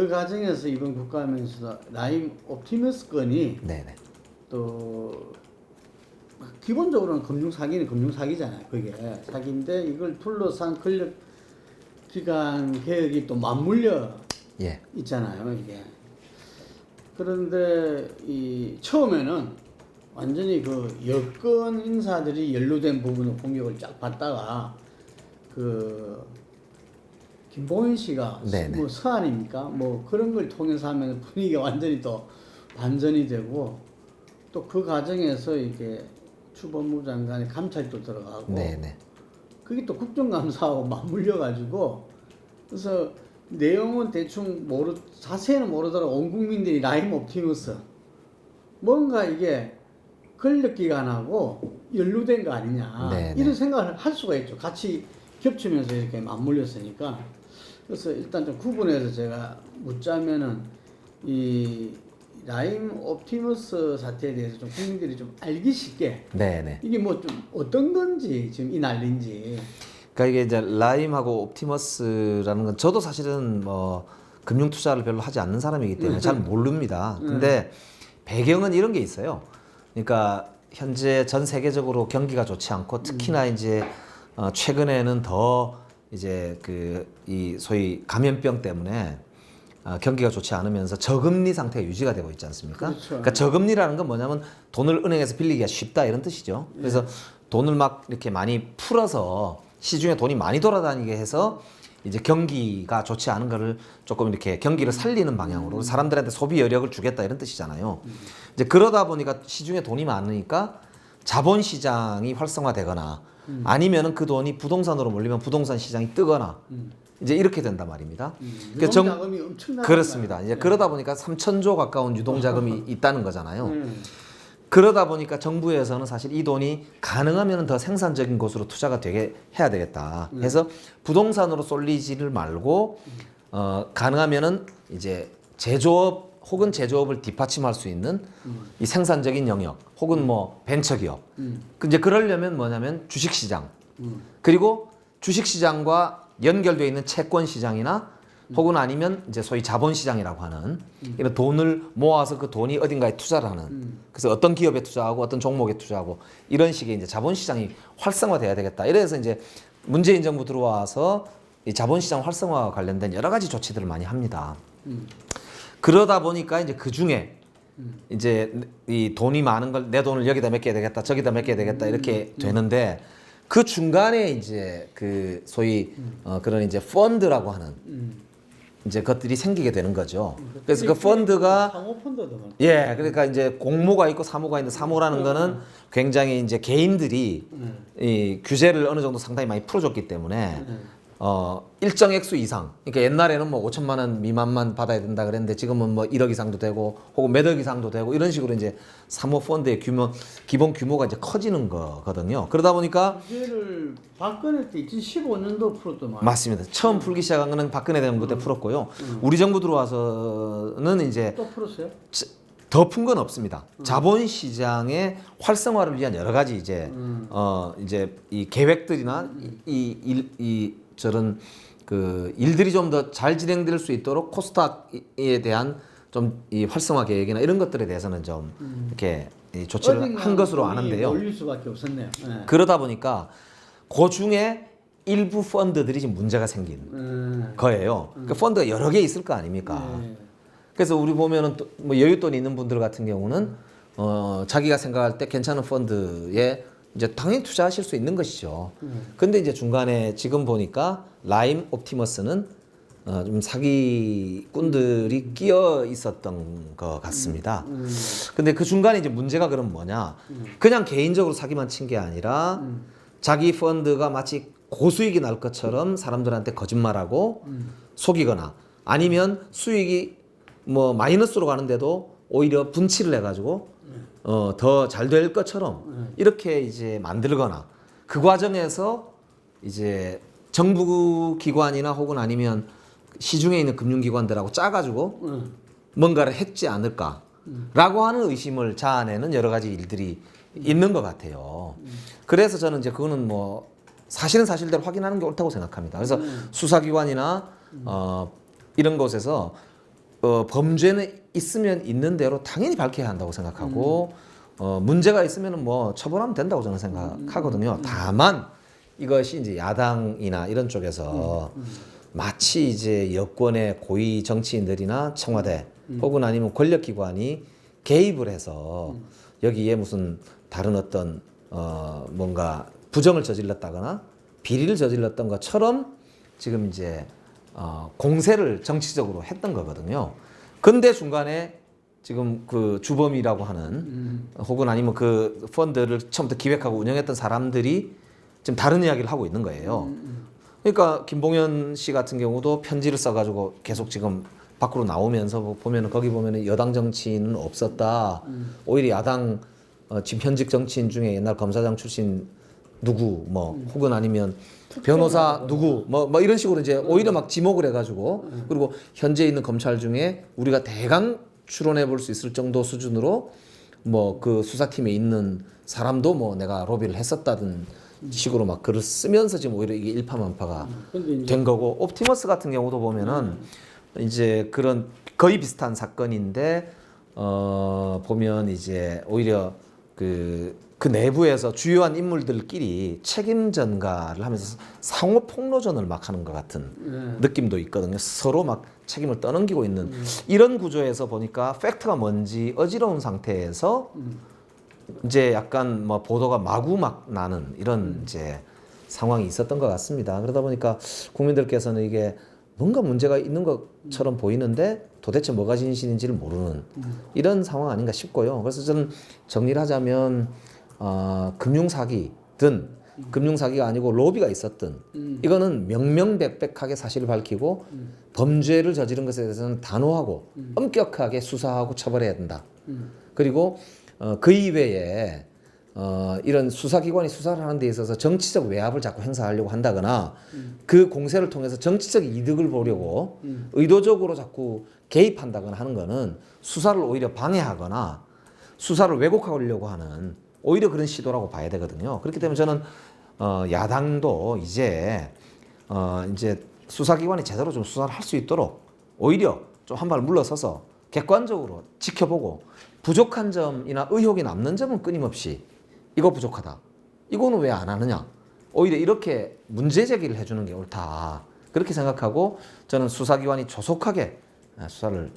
그 과정에서 이번 국감에서 라임 옵티머스 건이 네네. 또 기본적으로는 금융 사기는 금융 사기잖아요. 그게 사기인데 이걸 둘러싼 권력 기관 개혁이 또 맞물려 예. 있잖아요. 이게 그런데 이 처음에는 완전히 그 여권 인사들이 연루된 부분을 공격을 쫙 받다가 그 김봉현 씨가 네네. 뭐 서한입니까? 뭐 그런 걸 통해서 하면 분위기가 완전히 또 반전이 되고 또 그 과정에서 이게 추법무 장관의 감찰도 들어가고 네네. 그게 또 국정감사하고 맞물려 가지고 그래서 내용은 대충 자세히는 모르더라도 온 국민들이 라임 옵티머스 뭔가 이게 권력기관하고 연루된 거 아니냐 네네. 이런 생각을 할 수가 있죠. 같이 겹치면서 이렇게 맞물렸으니까. 그래서 일단 좀 구분해서 제가 묻자면은 이 라임 옵티머스 사태에 대해서 좀 국민들이 좀 알기 쉽게 네네. 이게 뭐 좀 어떤 건지 지금 이 난리인지. 그러니까 이게 이제 라임하고 옵티머스라는 건 저도 사실은 뭐 금융 투자를 별로 하지 않는 사람이기 때문에 잘 모릅니다. 근데 배경은 이런 게 있어요. 그러니까 현재 전 세계적으로 경기가 좋지 않고 특히나 이제 최근에는 더 이제 그 이 소위 감염병 때문에 경기가 좋지 않으면서 저금리 상태가 유지가 되고 있지 않습니까? 그렇죠. 그러니까 저금리라는 건 뭐냐면 돈을 은행에서 빌리기가 쉽다 이런 뜻이죠. 그래서 돈을 막 이렇게 많이 풀어서 시중에 돈이 많이 돌아다니게 해서 이제 경기가 좋지 않은 거를 조금 이렇게 경기를 살리는 방향으로 사람들한테 소비 여력을 주겠다 이런 뜻이잖아요. 이제 그러다 보니까 시중에 돈이 많으니까 자본 시장이 활성화되거나 아니면은 그 돈이 부동산으로 몰리면 부동산 시장이 뜨거나 이제 이렇게 된단 말입니다. 그러니까 유동자금이 엄청나게 그렇습니다. 이제 그러다 보니까 3천조 가까운 유동자금이 있다는 거잖아요. 음. 그러다 보니까 정부에서는 사실 이 돈이 가능하면 더 생산적인 곳으로 투자가 되게 해야 되겠다. 해서 부동산으로 쏠리지를 말고 가능하면은 이제 제조업 혹은 제조업을 뒷받침할 수 있는 이 생산적인 영역 혹은 뭐 벤처기업. 이제 그러려면 뭐냐면 주식시장 그리고 주식시장과 연결되어 있는 채권시장이나 혹은 아니면 이제 소위 자본시장이라고 하는 이런 돈을 모아서 그 돈이 어딘가에 투자를 하는 그래서 어떤 기업에 투자하고 어떤 종목에 투자하고 이런 식의 이제 자본시장이 활성화돼야 되겠다. 이래서 이제 문재인 정부 들어와서 이 자본시장 활성화와 관련된 여러 가지 조치들을 많이 합니다. 그러다 보니까 이제 그 중에 이제 이 돈이 많은 걸 내 돈을 여기다 맡겨야 되겠다, 저기다 맡겨야 되겠다 이렇게 되는데 그 중간에 이제 그 소위 그런 이제 펀드라고 하는 이제 것들이 생기게 되는 거죠. 그래서 그 펀드가 상호 펀드도 많고. 예, 그러니까 이제 공모가 있고 사모가 있는데 사모라는 거는 굉장히 이제 개인들이 이 규제를 어느 정도 상당히 많이 풀어줬기 때문에 일정 액수 이상, 그러니까 옛날에는 뭐 5천만 원 미만만 받아야 된다 그랬는데 지금은 뭐 1억 이상도 되고 혹은 몇 억 이상도 되고 이런 식으로 이제 사모 펀드의 기본 규모가 이제 커지는 거거든요. 그러다 보니까 규제를 박근혜 때 2015년도 풀었던 말. 맞습니다. 처음 풀기 시작한 거는 박근혜 대통령 그때 풀었고요. 우리 정부 들어와서는 이제 또 풀었어요? 더 푼 건 없습니다. 자본시장의 활성화를 위한 여러 가지 이제 이제 이 계획들이나 저런 그 일들이 좀 더 잘 진행될 수 있도록 코스닥에 대한 좀 이 활성화 계획이나 이런 것들에 대해서는 좀 이렇게 이 조치를 한 것으로 아는데요. 올릴 수밖에 없었네요. 네. 그러다 보니까 그 중에 일부 펀드들이 지금 문제가 생긴 거예요. 그 펀드가 여러 개 있을 거 아닙니까? 네. 그래서 우리 보면은 또 뭐 여윳돈 있는 분들 같은 경우는 자기가 생각할 때 괜찮은 펀드에 이제 당연히 투자하실 수 있는 것이죠. 근데 이제 중간에 지금 보니까 라임 옵티머스는 좀 사기꾼들이 끼어 있었던 것 같습니다. 근데 그 중간에 이제 문제가 그럼 뭐냐? 그냥 개인적으로 사기만 친 게 아니라 자기 펀드가 마치 고수익이 날 것처럼 사람들한테 거짓말하고 속이거나 아니면 수익이 뭐 마이너스로 가는데도 오히려 분칠을 해가지고 더 잘 될 것처럼 이렇게 이제 만들거나 그 과정에서 이제 정부 기관이나 혹은 아니면 시중에 있는 금융기관들하고 짜가지고 뭔가를 했지 않을까라고 하는 의심을 자아내는 여러 가지 일들이 있는 것 같아요. 그래서 저는 이제 그거는 뭐 사실은 사실대로 확인하는 게 옳다고 생각합니다. 그래서 수사기관이나 이런 곳에서 범죄는 있으면 있는 대로 당연히 밝혀야 한다고 생각하고 문제가 있으면 뭐 처벌하면 된다고 저는 생각하거든요. 다만 이것이 이제 야당이나 이런 쪽에서 마치 이제 여권의 고위 정치인들이나 청와대 혹은 아니면 권력기관이 개입을 해서 여기에 무슨 다른 어떤 뭔가 부정을 저질렀다거나 비리를 저질렀던 것처럼 지금 이제 공세를 정치적으로 했던 거거든요. 근데 중간에 지금 그 주범이라고 하는 혹은 아니면 그 펀드를 처음부터 기획하고 운영했던 사람들이 지금 다른 이야기를 하고 있는 거예요. 그러니까 김봉현 씨 같은 경우도 편지를 써가지고 계속 지금 밖으로 나오면서 보면은 거기 보면은 여당 정치인은 없었다. 오히려 야당 지금 현직 정치인 중에 옛날 검사장 출신 누구 뭐 혹은 아니면 변호사 누구 뭐 이런 식으로 이제 오히려 막 지목을 해가지고 그리고 현재 있는 검찰 중에 우리가 대강 추론해 볼 수 있을 정도 수준으로 뭐 그 수사팀에 있는 사람도 뭐 내가 로비를 했었다든 식으로 막 글을 쓰면서 지금 오히려 이게 일파만파가 된 거고 옵티머스 같은 경우도 보면은 이제 그런 거의 비슷한 사건인데 보면 이제 오히려 그 내부에서 주요한 인물들끼리 책임 전가를 하면서 상호 폭로전을 막 하는 것 같은 느낌도 있거든요. 서로 막 책임을 떠넘기고 있는 이런 구조에서 보니까 팩트가 뭔지 어지러운 상태에서 이제 약간 뭐 보도가 마구 막 나는 이런 이제 상황이 있었던 것 같습니다. 그러다 보니까 국민들께서는 이게 뭔가 문제가 있는 것처럼 보이는데 도대체 뭐가 진실인지를 모르는 이런 상황 아닌가 싶고요. 그래서 저는 정리를 하자면 금융사기든 금융사기가 아니고 로비가 있었든 이거는 명명백백하게 사실을 밝히고 범죄를 저지른 것에 대해서는 단호하고 엄격하게 수사하고 처벌해야 된다. 그리고 그 이외에 이런 수사기관이 수사를 하는 데 있어서 정치적 외압을 자꾸 행사하려고 한다거나 그 공세를 통해서 정치적 이득을 보려고 의도적으로 자꾸 개입한다거나 하는 거는 수사를 오히려 방해하거나 수사를 왜곡하려고 하는 오히려 그런 시도라고 봐야 되거든요. 그렇기 때문에 저는 야당도 이제 수사기관이 제대로 좀 수사를 할 수 있도록 오히려 좀 한 발 물러서서 객관적으로 지켜보고 부족한 점이나 의혹이 남는 점은 끊임없이 이거 부족하다. 이거는 왜 안 하느냐. 오히려 이렇게 문제 제기를 해주는 게 옳다. 그렇게 생각하고 저는 수사기관이 조속하게 수사를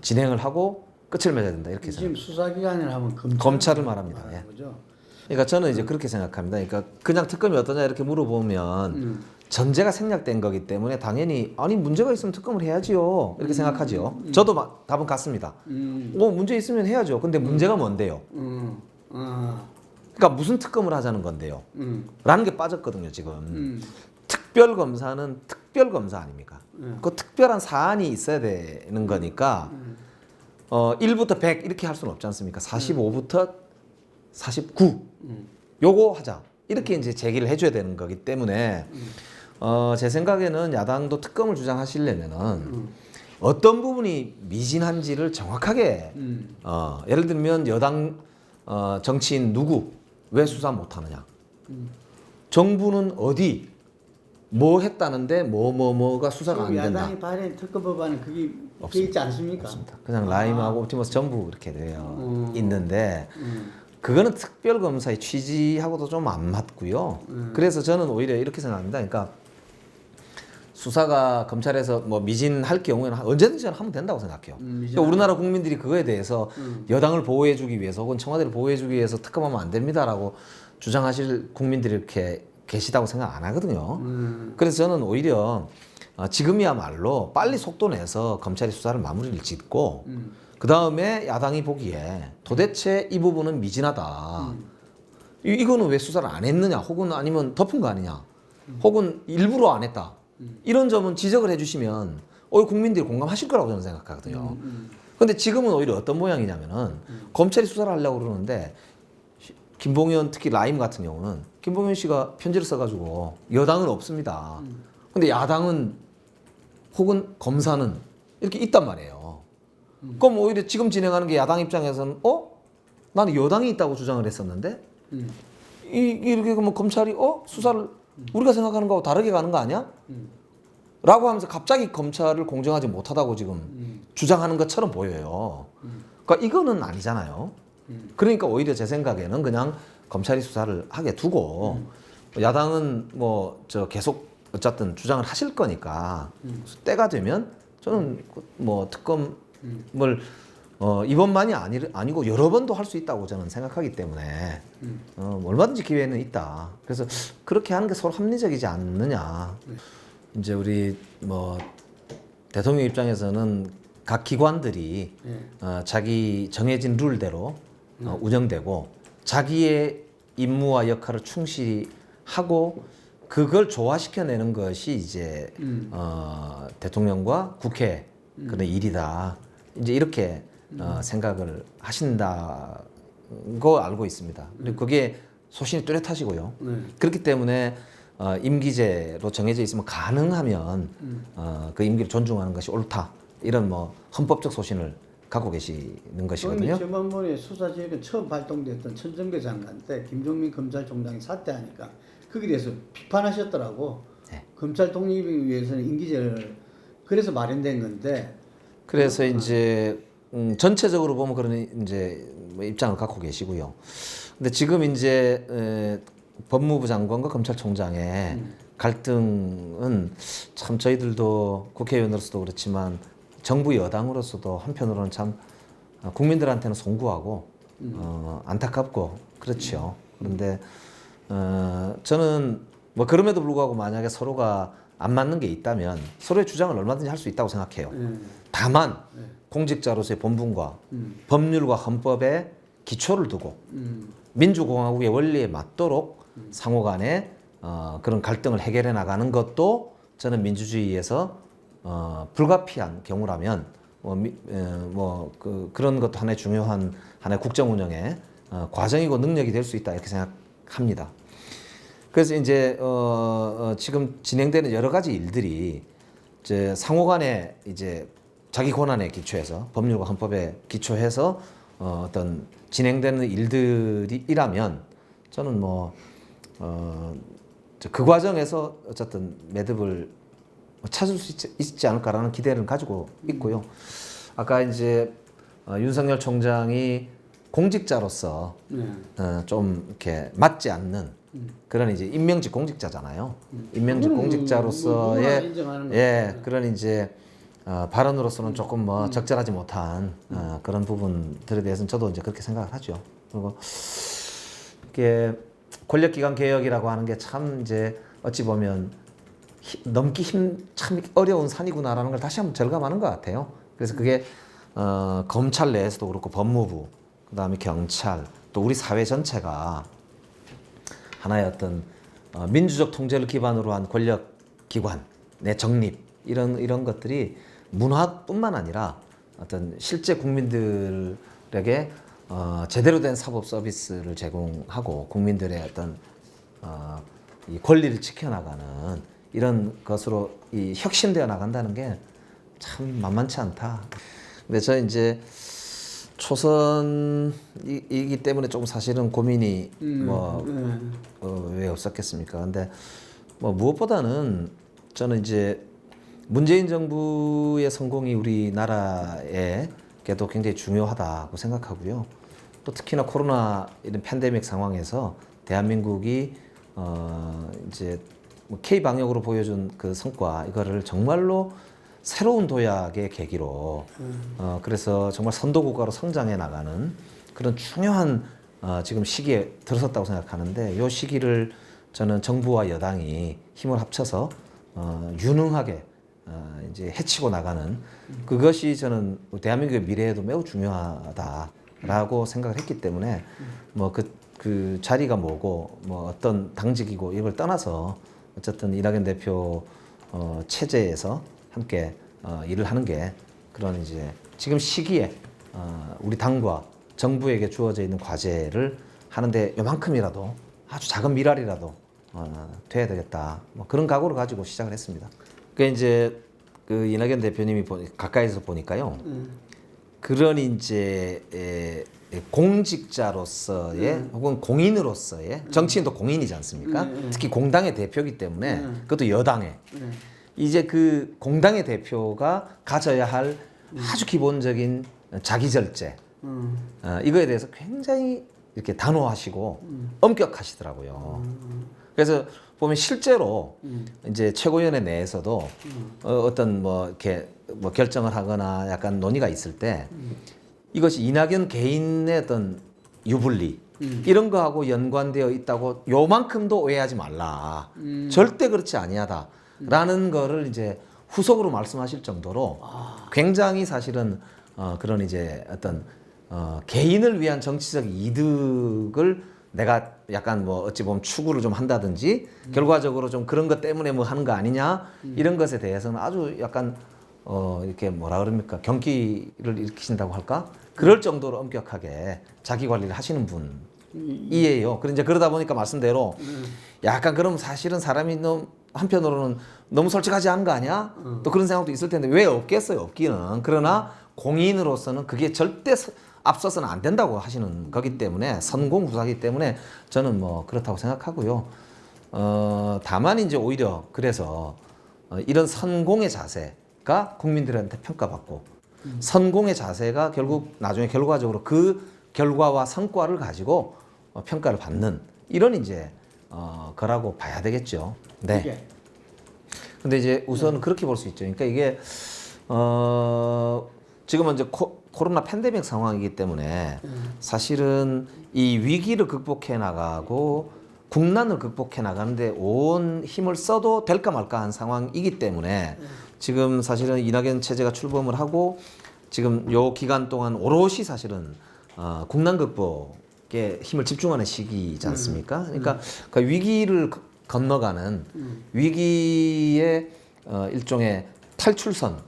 진행을 하고 끝을 맺어야 된다. 이렇게 지금 생각합니다. 수사기관이라 하면 검찰을 말합니다. 예. 거죠. 그러니까 저는 이제 그렇게 생각합니다. 그러니까 그냥 특검이 어떠냐 이렇게 물어보면 전제가 생략된 거기 때문에 당연히 아니 문제가 있으면 특검을 해야지요. 이렇게 생각하죠. 저도 답은 같습니다. 문제 있으면 해야죠. 근데 문제가 뭔데요? 그러니까 무슨 특검을 하자는 건데요? 라는 게 빠졌거든요, 지금. 특별검사는 특별검사 아닙니까? 그 특별한 사안이 있어야 되는 거니까 1부터 100 이렇게 할 수는 없지 않습니까? 45부터 49 요거 하자. 이렇게 이제 제기를 해줘야 되는 거기 때문에 제 생각에는 야당도 특검을 주장하시려면은 어떤 부분이 미진한지를 정확하게 예를 들면 여당 정치인 누구 왜 수사 못하느냐 정부는 어디 뭐 했다는데 뭐가 수사가 안 된다. 야당이 발의한 특검 법안은 그게 돼 있지 않습니까? 없습니다. 그냥 라임하고 옵티머스 전부 이렇게 되어 있는데 그거는 특별검사의 취지하고도 좀 안 맞고요. 그래서 저는 오히려 이렇게 생각합니다. 그러니까 수사가 검찰에서 뭐 미진할 경우에는 언제든지 저는 하면 된다고 생각해요. 그러니까 우리나라 국민들이 그거에 대해서 여당을 보호해주기 위해서 혹은 청와대를 보호해주기 위해서 특검하면 안 됩니다라고 주장하실 국민들이 이렇게 계시다고 생각 안 하거든요. 그래서 저는 오히려 지금이야말로 빨리 속도 내서 검찰이 수사를 마무리를 짓고 그 다음에 야당이 보기에 도대체 이 부분은 미진하다. 이거는 왜 수사를 안 했느냐 혹은 아니면 덮은 거 아니냐 혹은 일부러 안 했다. 이런 점은 지적을 해주시면 국민들이 공감하실 거라고 저는 생각하거든요. 근데 지금은 오히려 어떤 모양이냐면은 검찰이 수사를 하려고 그러는데 김봉현 특히 라임 같은 경우는 김봉현 씨가 편지를 써가지고 여당은 없습니다. 근데 야당은 혹은 검사는 이렇게 있단 말이에요. 그럼 오히려 지금 진행하는 게 야당 입장에서는 나는 여당이 있다고 주장을 했었는데 이렇게 그러면 검찰이 수사를 우리가 생각하는 거하고 다르게 가는 거 아니야? 라고 하면서 갑자기 검찰을 공정하지 못하다고 지금 주장하는 것처럼 보여요. 그러니까 이거는 아니잖아요. 그러니까 오히려 제 생각에는 그냥 검찰이 수사를 하게 두고 야당은 뭐 저 계속 어쨌든 주장을 하실 거니까 때가 되면 저는 뭐 특검을 이번만이 아니고 여러 번도 할 수 있다고 저는 생각하기 때문에 얼마든지 기회는 있다. 그래서 그렇게 하는 게 서로 합리적이지 않느냐. 이제 우리 뭐 대통령 입장에서는 각 기관들이 자기 정해진 룰대로 운영되고 자기의 임무와 역할을 충실히 하고 그걸 조화시켜내는 것이 이제 대통령과 국회 그런 일이다. 이제 이렇게 생각을 하신다고 알고 있습니다. 그리고 그게 소신이 뚜렷하시고요. 그렇기 때문에 임기제로 정해져 있으면 가능하면 그 임기를 존중하는 것이 옳다. 이런 뭐 헌법적 소신을 갖고 계시는 것이거든요. 지난번에 수사지휘권 처음 발동됐던 천정배 장관 때 김종민 검찰총장이 사퇴하니까 거기에 대해서 비판하셨더라고. 네. 검찰 독립을 위해서는 임기제를 그래서 마련된 건데. 그래서 이제 전체적으로 보면 그런 이제 뭐 입장을 갖고 계시고요. 근데 지금 이제 법무부 장관과 검찰총장의 갈등은 참 저희들도 국회의원으로서도 그렇지만 정부 여당으로서도 한편으로는 참 국민들한테는 송구하고 안타깝고 그렇죠. 그런데 저는 뭐 그럼에도 불구하고 만약에 서로가 안 맞는 게 있다면 서로의 주장을 얼마든지 할 수 있다고 생각해요. 다만 공직자로서의 본분과 법률과 헌법에 기초를 두고 민주공화국의 원리에 맞도록 상호간에 그런 갈등을 해결해 나가는 것도 저는 민주주의에서 불가피한 경우라면 그런 것도 하나의 중요한 하나의 국정 운영의 과정이고 능력이 될 수 있다 이렇게 생각합니다. 그래서 이제 지금 진행되는 여러 가지 일들이 이제 상호간에 이제 자기 권한에 기초해서 법률과 헌법에 기초해서 어떤 진행되는 일들이라면 저는 그 과정에서 어쨌든 매듭을 찾을 수 있지 않을까라는 기대를 가지고 있고요. 아까 이제 윤석열 총장이 공직자로서 좀 이렇게 맞지 않는 그런 이제 임명직 공직자잖아요. 임명직 공직자로서의 그런 이제 발언으로서는 조금 적절하지 못한 그런 부분들에 대해서는 저도 이제 그렇게 생각을 하죠. 그리고 이게 권력기관 개혁이라고 하는 게 참 이제 어찌 보면 넘기 참 어려운 산이구나라는 걸 다시 한번 절감하는 것 같아요. 그래서 그게 검찰 내에서도 그렇고 법무부, 그다음에 경찰, 또 우리 사회 전체가 하나의 어떤 민주적 통제를 기반으로 한 권력기관 내 정립 이런 것들이 문화뿐만 아니라 어떤 실제 국민들에게 제대로 된 사법 서비스를 제공하고 국민들의 어떤 이 권리를 지켜나가는 이런 것으로 이 혁신되어 나간다는 게 참 만만치 않다. 근데 저 이제 초선이기 때문에 조금 사실은 고민이 왜 없었겠습니까? 근데 무엇보다는 저는 이제 문재인 정부의 성공이 우리나라에게도 굉장히 중요하다고 생각하고요. 또 특히나 코로나 이런 팬데믹 상황에서 대한민국이 이제 K 방역으로 보여준 그 성과 이거를 정말로 새로운 도약의 계기로 그래서 정말 선도 국가로 성장해 나가는 그런 중요한 지금 시기에 들어섰다고 생각하는데 이 시기를 저는 정부와 여당이 힘을 합쳐서 유능하게 이제 해치고 나가는 그것이 저는 대한민국의 미래에도 매우 중요하다라고 생각을 했기 때문에 그 자리가 뭐고 어떤 당직이고 이걸 떠나서 어쨌든 이낙연 대표 체제에서 함께 일을 하는 게 그런 이제 지금 시기에 우리 당과 정부에게 주어져 있는 과제를 하는데 요만큼이라도 아주 작은 미랄이라도 돼야 되겠다. 그런 각오를 가지고 시작을 했습니다. 그 이제 그 이낙연 대표님이 가까이서 보니까요. 그런 이제 공직자로서의 혹은 공인으로서의 정치인도 공인이지 않습니까? 특히 공당의 대표이기 때문에 그것도 여당의 이제 그 공당의 대표가 가져야 할 아주 기본적인 자기 절제 이거에 대해서 굉장히 이렇게 단호하시고 엄격하시더라고요. 그래서 보면 실제로 이제 최고위원회 내에서도 어떤 뭐 이렇게 뭐 결정을 하거나 약간 논의가 있을 때 이것이 이낙연 개인의 어떤 유불리 이런 거하고 연관되어 있다고 요만큼도 오해하지 말라. 절대 그렇지 아니하다라는 거를 이제 후속으로 말씀하실 정도로 굉장히 사실은 그런 이제 어떤 개인을 위한 정치적 이득을 내가 약간 뭐 어찌 보면 추구를 좀 한다든지 결과적으로 좀 그런 것 때문에 뭐 하는 거 아니냐 이런 것에 대해서는 아주 약간 이렇게 뭐라 그럽니까 경기를 일으키신다고 할까 그럴 정도로 엄격하게 자기 관리를 하시는 분이에요. 그런데 이제 그러다 보니까 말씀대로 약간 그럼 사실은 사람이 너무 한편으로는 너무 솔직하지 않은 거 아니야? 또 그런 생각도 있을 텐데 왜 없겠어요? 없기는. 그러나 공인으로서는 그게 절대 앞서서는 안 된다고 하시는 거기 때문에 선공후사기 때문에 저는 뭐 그렇다고 생각하고요. 다만 이제 오히려 그래서 이런 선공의 자세가 국민들한테 평가받고 선공의 자세가 결국 나중에 결과적으로 그 결과와 성과를 가지고 평가를 받는 이런 이제 거라고 봐야 되겠죠. 네. 근데 이제 우선 그렇게 볼 수 있죠. 그러니까 이게 지금은 이제 코로나 팬데믹 상황이기 때문에 사실은 이 위기를 극복해 나가고 국난을 극복해 나가는데 온 힘을 써도 될까 말까 한 상황이기 때문에 지금 사실은 이낙연 체제가 출범을 하고 지금 요 기간 동안 오롯이 사실은 국난 극복에 힘을 집중하는 시기이지 않습니까? 그러니까 그 위기를 건너가는 위기의 일종의 탈출선의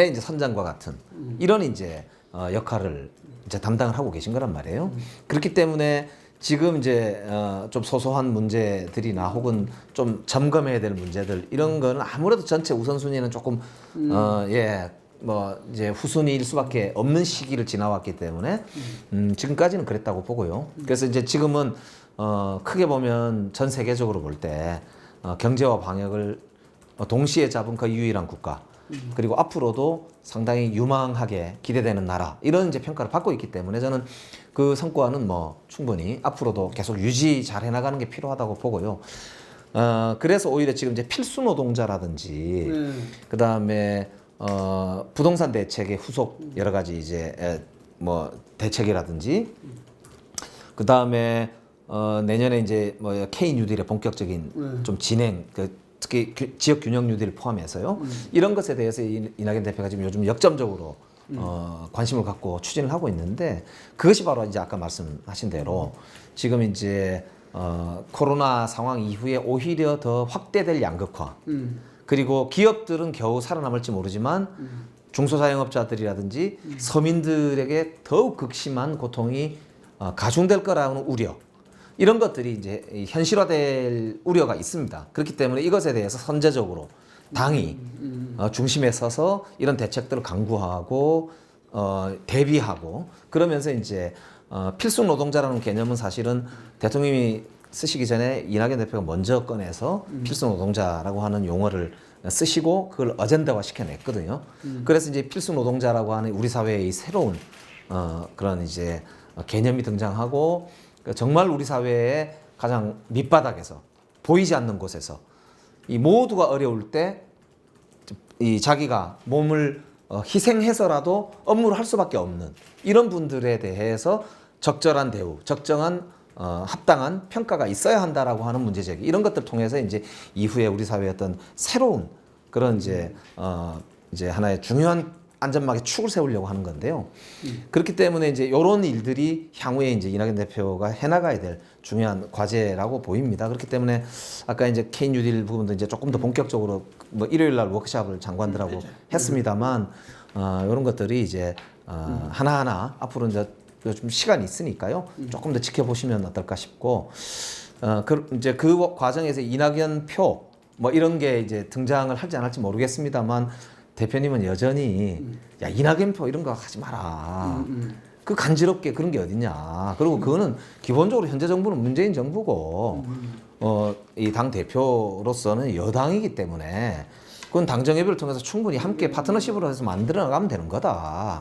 이제 선장과 같은 이런 이제 역할을 이제 담당을 하고 계신 거란 말이에요. 그렇기 때문에 지금 이제 좀 소소한 문제들이나 혹은 좀 점검해야 될 문제들 이런 거는 아무래도 전체 우선순위는 조금 뭐 이제 후순위일 수밖에 없는 시기를 지나왔기 때문에 지금까지는 그랬다고 보고요. 그래서 이제 지금은 크게 보면 전 세계적으로 볼 때 경제와 방역을 동시에 잡은 거의 유일한 국가 그리고 앞으로도 상당히 유망하게 기대되는 나라 이런 이제 평가를 받고 있기 때문에 저는 그 성과는 뭐 충분히 앞으로도 계속 유지 잘 해나가는 게 필요하다고 보고요. 그래서 오히려 지금 이제 필수 노동자라든지 그 다음에 부동산 대책의 후속 여러 가지 이제 뭐 대책이라든지 그 다음에 내년에 이제 뭐 K 뉴딜의 본격적인 좀 진행 특히 지역 균형 뉴딜 포함해서요 이런 것에 대해서 이낙연 대표가 지금 요즘 역점적으로 관심을 갖고 추진을 하고 있는데 그것이 바로 이제 아까 말씀하신 대로 지금 이제 코로나 상황 이후에 오히려 더 확대될 양극화 그리고 기업들은 겨우 살아남을지 모르지만 중소자영업자들이라든지 서민들에게 더욱 극심한 고통이 가중될 거라는 우려 이런 것들이 이제 현실화될 우려가 있습니다. 그렇기 때문에 이것에 대해서 선제적으로 당이 중심에 서서 이런 대책들을 강구하고 대비하고 그러면서 이제 필수 노동자라는 개념은 사실은 대통령이 쓰시기 전에 이낙연 대표가 먼저 꺼내서 필수 노동자라고 하는 용어를 쓰시고 그걸 어젠다화 시켜냈거든요. 그래서 이제 필수 노동자라고 하는 우리 사회의 새로운 그런 이제 개념이 등장하고 정말 우리 사회의 가장 밑바닥에서 보이지 않는 곳에서 이 모두가 어려울 때 이 자기가 몸을 희생해서라도 업무를 할 수밖에 없는 이런 분들에 대해서 적절한 대우, 적정한 합당한 평가가 있어야 한다라고 하는 문제 제기 이런 것들 통해서 이제 이후에 우리 사회의 어떤 새로운 그런 이제 하나의 중요한 안전막의 축을 세우려고 하는 건데요. 그렇기 때문에 이제 이런 일들이 향후에 이제 이낙연 대표가 해나가야 될 중요한 과제라고 보입니다. 그렇기 때문에 아까 이제 K 뉴딜 부분도 이제 조금 더 본격적으로 뭐 일요일 날 워크숍을 장관들하고 했습니다만 이런 것들이 이제 하나하나 앞으로 이제 좀 시간이 있으니까요. 조금 더 지켜보시면 어떨까 싶고 이제 그 과정에서 이낙연 표 뭐 이런 게 이제 등장을 할지 안 할지 모르겠습니다만 대표님은 여전히 야 이낙연 표 이런 거 하지 마라. 그 간지럽게 그런 게 어딨냐. 그리고 그거는 기본적으로 현재 정부는 문재인 정부고 이 당 대표로서는 여당이기 때문에 그건 당정협의를 통해서 충분히 함께 파트너십으로 해서 만들어 나가면 되는 거다.